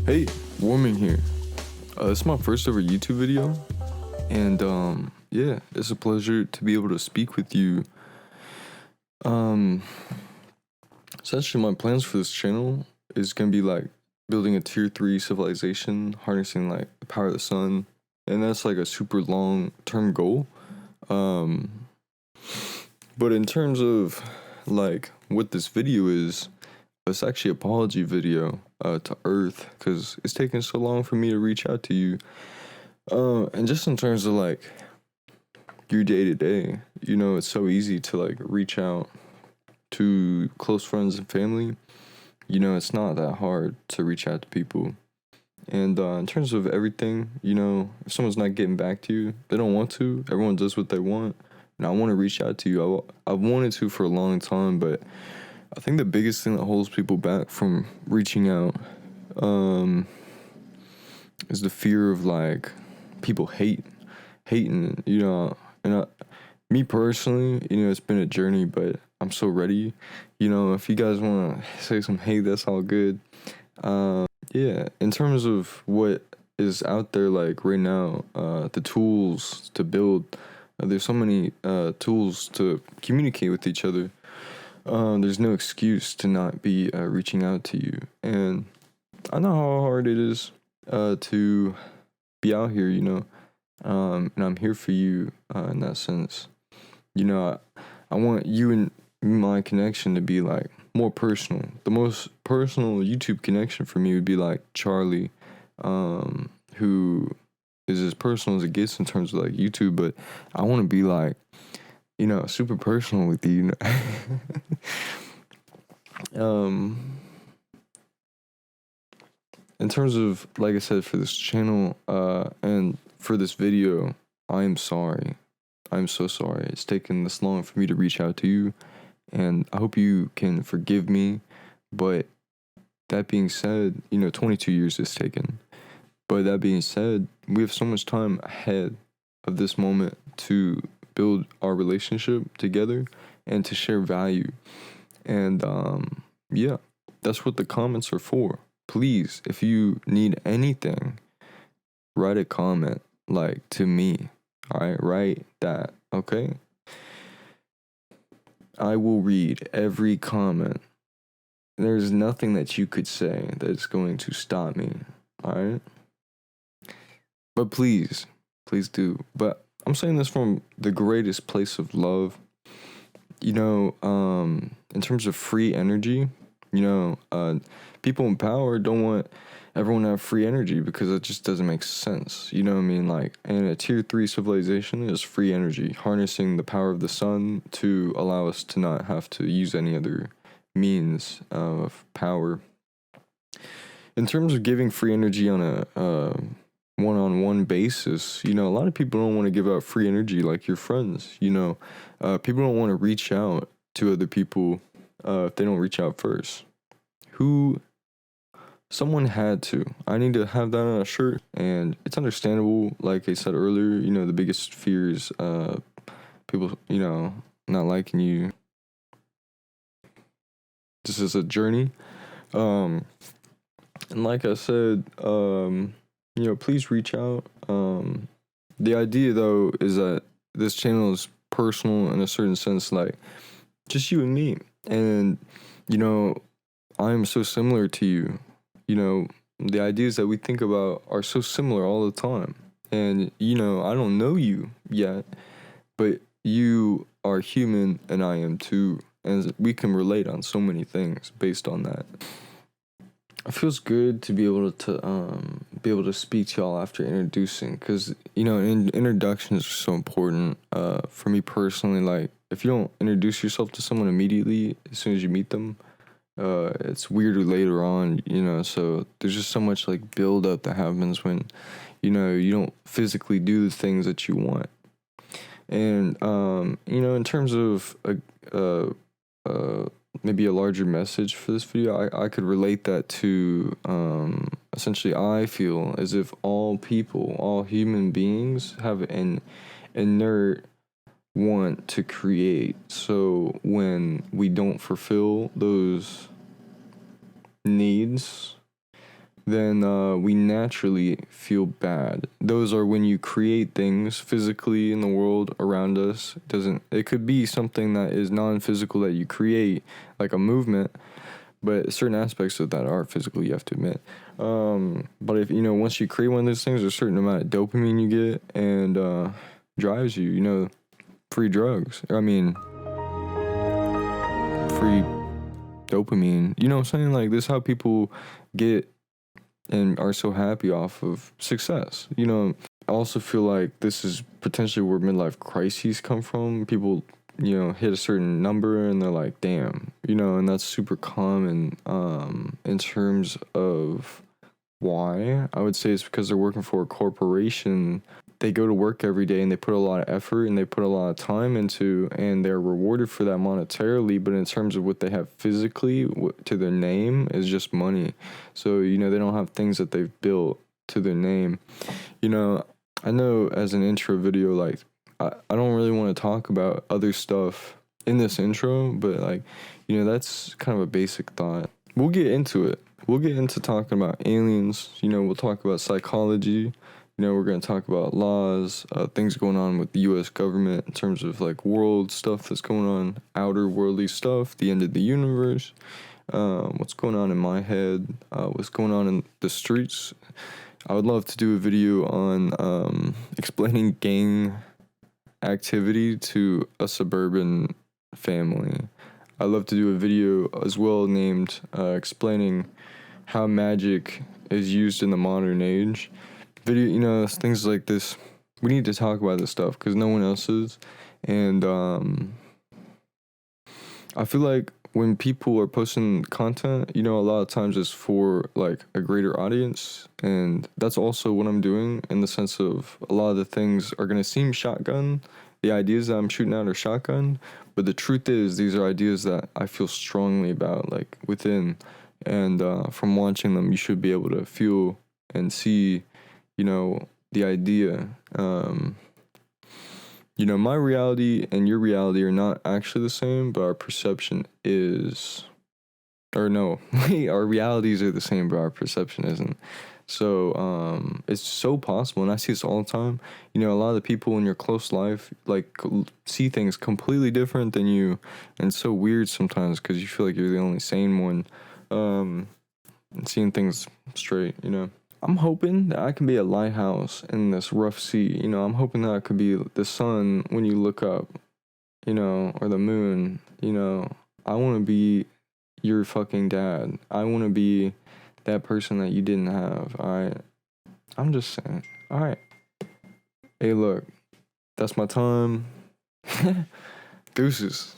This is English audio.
Hey, Warming here. This is my first ever YouTube video, and yeah, it's a pleasure to be able to speak with you. Um, Essentially, my plans for this channel is gonna be like building a tier 3 civilization, harnessing like the power of the sun, and that's like a super long term goal. Um, but in terms of like what this video is, it's actually an apology video to Earth because it's taken so long for me to reach out to you. And just in terms of like your day to day, it's so easy to like reach out to close friends and family. It's not that hard to reach out to people. And in terms of everything, if someone's not getting back to you, they don't want to. Everyone does what they want. And I want to reach out to you. I've wanted to for a long time, but I think the biggest thing that holds people back from reaching out is the fear of like people hating, and me personally, it's been a journey, but I'm so ready. If you guys want to say some hate, that's all good. Yeah, in terms of what is out there like right now, the tools to build, there's so many tools to communicate with each other. There's no excuse to not be reaching out to you. And I know how hard it is to be out here, and I'm here for you in that sense. I want you and my connection to be like more personal. The most personal YouTube connection for me would be like Charlie, who is as personal as it gets in terms of like YouTube, but I want to be like, super personal with you. In terms of, like I said, for this channel, and for this video, I am sorry. I'm so sorry. It's taken this long for me to reach out to you, and I hope you can forgive me. But that being said, 22 years is taken. But that being said, we have so much time ahead of this moment to build our relationship together and to share value. And yeah, that's what the comments are for. Please, if you need anything, write a comment like to me. All right, write that, okay? I will read every comment. There's nothing that you could say that's going to stop me, all right? But please do. But I'm saying this from the greatest place of love. In terms of free energy, people in power don't want everyone to have free energy because it just doesn't make sense. You know what I mean? Like, in a tier 3 civilization is free energy, harnessing the power of the sun to allow us to not have to use any other means of power. In terms of giving free energy on a one-on-one basis, a lot of people don't want to give out free energy like your friends. People don't want to reach out to other people if they don't reach out first. Someone had to. I need to have that on a shirt, and it's understandable. Like I said earlier, the biggest fear is people, not liking you. This is a journey. And like I said, please reach out. The idea though is that this channel is personal in a certain sense, like just you and me. And, I'm so similar to you. The ideas that we think about are so similar all the time. And, I don't know you yet, but you are human and I am too. And we can relate on so many things based on that. It feels good to be able to speak to y'all after introducing, because introductions are so important. For me personally, like if you don't introduce yourself to someone immediately as soon as you meet them, it's weirder later on. So there's just so much like build up that happens when you don't physically do the things that you want. And in terms of maybe a larger message for this video, I could relate that to essentially I feel as if all human beings have an inert want to create. So when we don't fulfill those needs, then we naturally feel bad. Those are when you create things physically in the world around us. It could be something that is non-physical that you create, like a movement, but certain aspects of that are physical, you have to admit. But if, once you create one of those things, there's a certain amount of dopamine you get, and drives you, free drugs. I mean, free dopamine. You know what I'm saying? Like, this is how people get and are so happy off of success. I also feel like this is potentially where midlife crises come from. People, hit a certain number and they're like, damn, and that's super common in terms of why. I would say it's because they're working for a corporation. They go to work every day and they put a lot of effort and they put a lot of time into, and they're rewarded for that monetarily, but in terms of what they have physically to their name is just money. So, they don't have things that they've built to their name. I know as an intro video, like, I don't really want to talk about other stuff in this intro, but like, that's kind of a basic thought. We'll get into it. We'll get into talking about aliens. We'll talk about psychology. We're going to talk about laws, things going on with the U.S. government in terms of like world stuff that's going on, outer worldly stuff, the end of the universe, what's going on in my head, what's going on in the streets. I would love to do a video on explaining gang activity to a suburban family. I'd love to do a video as well named explaining how magic is used in the modern age. Things like this. We need to talk about this stuff because no one else is. And I feel like when people are posting content, a lot of times it's for like a greater audience. And that's also what I'm doing in the sense of a lot of the things are going to seem shotgun. The ideas that I'm shooting out are shotgun. But the truth is, these are ideas that I feel strongly about, like within. And from watching them, you should be able to feel and see the idea. My reality and your reality are not actually the same, but our perception is. Or no, our realities are the same, but our perception isn't. So it's so possible, and I see this all the time. A lot of the people in your close life like see things completely different than you, and it's so weird sometimes because you feel like you're the only sane one, and seeing things straight. I'm hoping that I can be a lighthouse in this rough sea. I'm hoping that I could be the sun when you look up, or the moon. I want to be your fucking dad. I want to be that person that you didn't have. I'm just saying. All right. Hey, look, that's my time. Deuces.